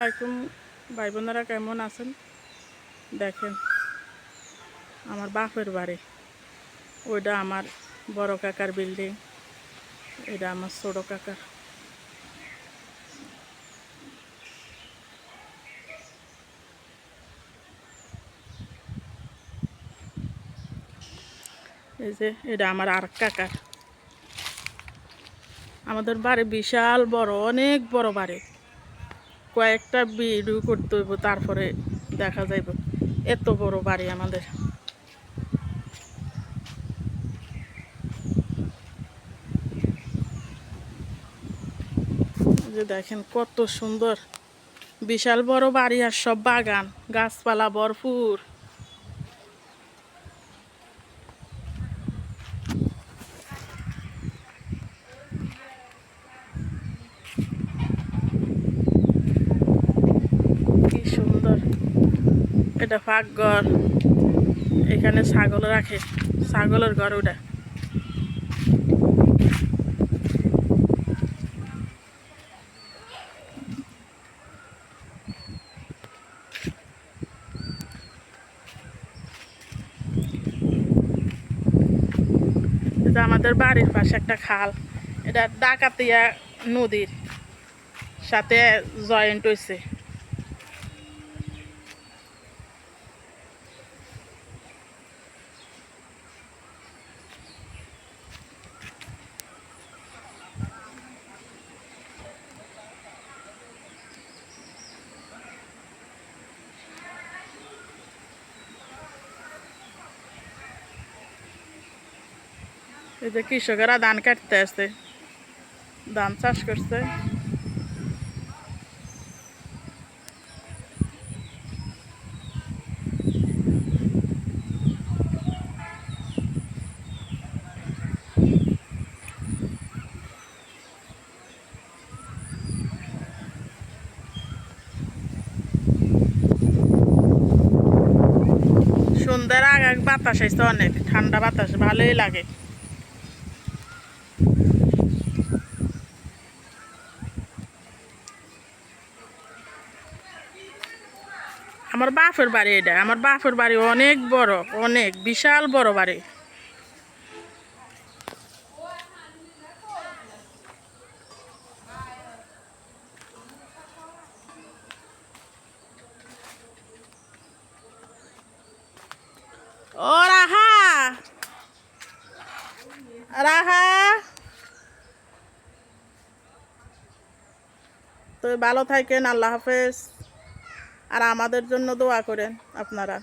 আসসালামাইকুম ভাই বোনেরা, কেমন আছেন? দেখেন, আমার বাপের বাড়ি। ওইটা আমার বড় কাকার বিল্ডিং, এটা আমার ছোট কাকার। এই যে এটা আমার আর কাকার। আমাদের বাড়ি বিশাল বড়, অনেক বড় বাড়ি। কয়েকটা ভিডিও করতে হইব, তারপরে দেখা যাইব। এত বড় বাড়ি আমাদের। যে দেখেন কত সুন্দর, বিশাল বড় বাড়ি, আর সব বাগান, গাছপালা ভরপুর। কি সুন্দর! এটা পাকঘর, এখানে ছাগল রাখে, ছাগলের ঘর ওটা। এটা আমাদের বাড়ির পাশে একটা খাল, এটা ডাকাতিয়া নদীর সাথে জয়েন্ট হয়েছে। এই যে কৃষকেরা ধান কাটতে আসছে, ধান চাষ করছে। সন্ধ্যার আগে বাতাস আসছে, অনেক ঠান্ডা বাতাস, ভালোই লাগে। আমার বাপের বাড়ি এটা, আমার বাপের বাড়ি অনেক বড়, অনেক বিশাল বড় বাড়ি। ও রাহা, রাহা, তো ভালো থাকেন, আল্লাহ হাফেজ। আর আমাদের জন্য দোয়া করেন আপনারা।